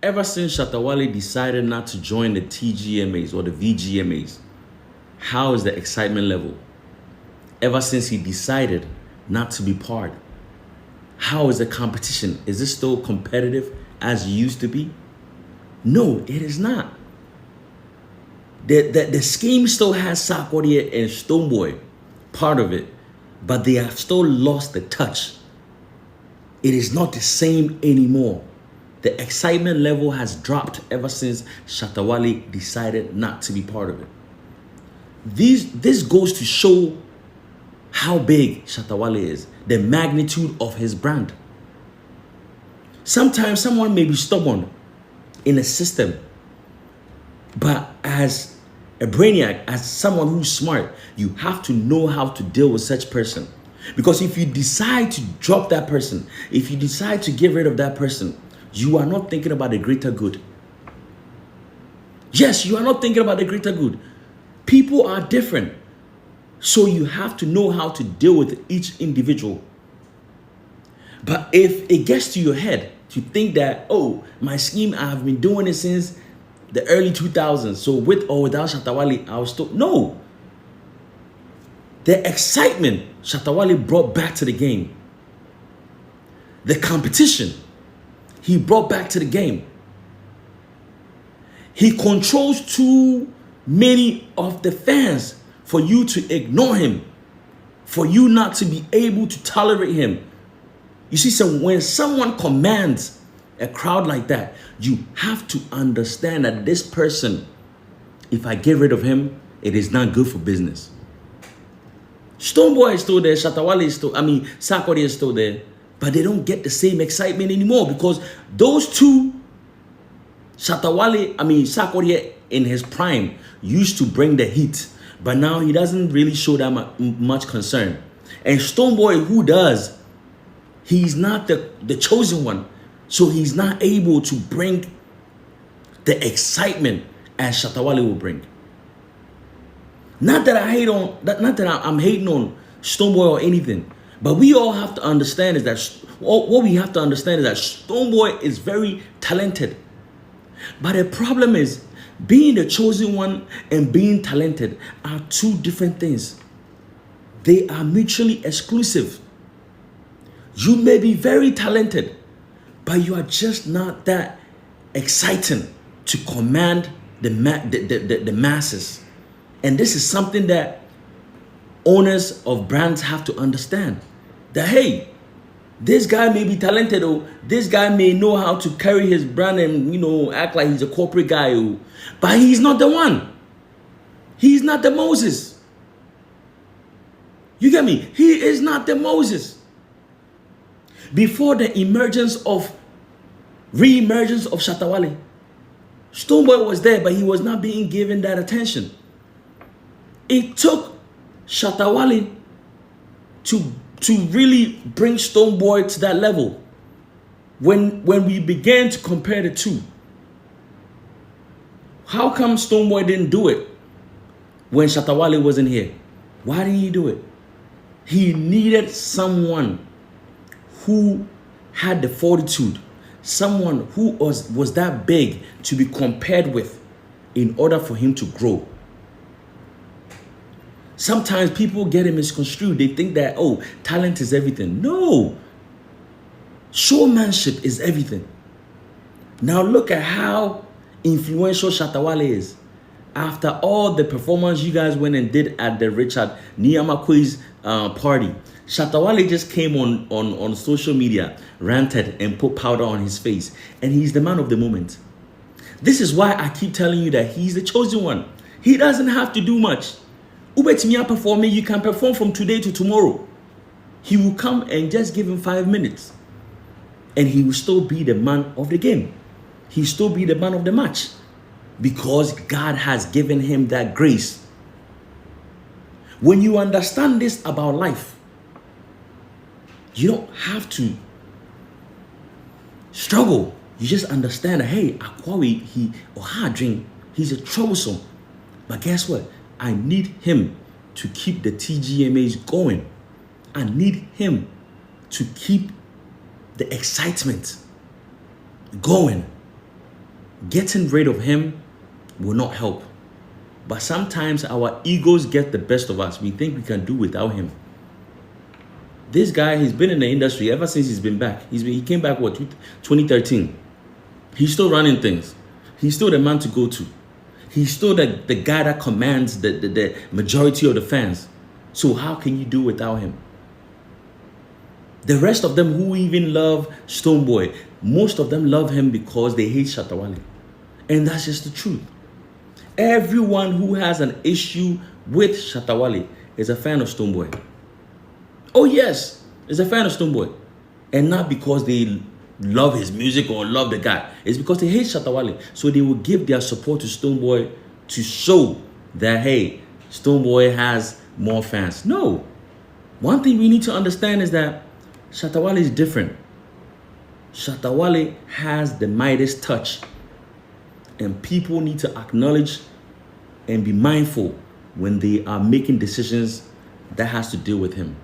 ever since Shattawale decided not to join the TGMAs or the VGMAs, how is the excitement level? Ever since he decided not to be part, how is the competition? Is it still competitive as it used to be? No, it is not. The scheme still has Sarkodie and Stonebwoy part of it, but they have still lost the touch. It is not the same anymore. The excitement level has dropped ever since Shattawale decided not to be part of it. This goes to show how big Shattawale is, the magnitude of his brand. Sometimes someone may be stubborn in a system, but as a brainiac, as someone who's smart, you have to know how to deal with such person. Because if you decide to drop that person, if you decide to get rid of that person, you are not thinking about the greater good. Yes, you are not thinking about the greater good. People are different. So you have to know how to deal with each individual. But if it gets to your head to think that, oh, my scheme, I've been doing it since the early 2000s. So with or without Shattawale, I was still, no. The excitement Shattawale brought back to the game. The competition he brought back to the game. He controls too many of the fans for you to ignore him, for you not to be able to tolerate him. You see, so when someone commands a crowd like that, you have to understand that this person, if I get rid of him, it is not good for business. Stonebwoy is still there, Shattawale is still, Sarkodie is still there, but they don't get the same excitement anymore because those two, Sarkodie in his prime used to bring the heat, but now he doesn't really show that much concern. And Stonebwoy, who does, he's not the chosen one, so he's not able to bring the excitement as Shattawale will bring. Not that I'm hating on Stonebwoy or anything, but we all have to understand is that what we have to understand is that Stonebwoy is very talented. But the problem is being the chosen one and being talented are two different things. They are mutually exclusive. You may be very talented, but you are just not that exciting to command the masses. And this is something that owners of brands have to understand. That, hey, this guy may be talented, or this guy may know how to carry his brand and, act like he's a corporate guy, but he's not the one. He's not the Moses. You get me? He is not the Moses. Before the re-emergence of Shattawale, Stonebwoy was there, but he was not being given that attention. It took Shattawale to really bring Stonebwoy to that level. When we began to compare the two, how come Stonebwoy didn't do it when Shattawale wasn't here? Why didn't he do it? He needed someone who had the fortitude, someone who was that big to be compared with in order for him to grow. Sometimes people get it misconstrued. They think that, oh, talent is everything. No. Showmanship is everything. Now look at how influential Shattawale is. After all the performance you guys went and did at the Richard Niyamakwe's party, Shattawale just came on social media, ranted and put powder on his face. And he's the man of the moment. This is why I keep telling you that he's the chosen one. He doesn't have to do much. Ubetimiya performing, you can perform from today to tomorrow. He will come and just give him 5 minutes. And he will still be the man of the game. He'll still be the man of the match. Because God has given him that grace. When you understand this about life, you don't have to struggle. You just understand that, hey, Akwawi, he's a troublesome. But guess what? I need him to keep the TGMAs going. I need him to keep the excitement going. getting rid of him will not help. But sometimes our egos get the best of us. We think we can do without him. This guy, he's been in the industry ever since he's been back. He came back, 2013. He's still running things. He's still the man to go to. He's still the guy that commands the majority of the fans. So how can you do without him? The rest of them who even love Stonebwoy, most of them love him because they hate Shattawale. And that's just the truth. Everyone who has an issue with Shattawale is a fan of Stonebwoy. Oh yes, is a fan of Stonebwoy. And not because they love his music or love the guy. It's because they hate Shattawale. So they will give their support to Stonebwoy to show that, hey, Stonebwoy has more fans. No. One thing we need to understand is that Shattawale is different. Shattawale has the Midas touch. And people need to acknowledge and be mindful when they are making decisions that has to deal with him.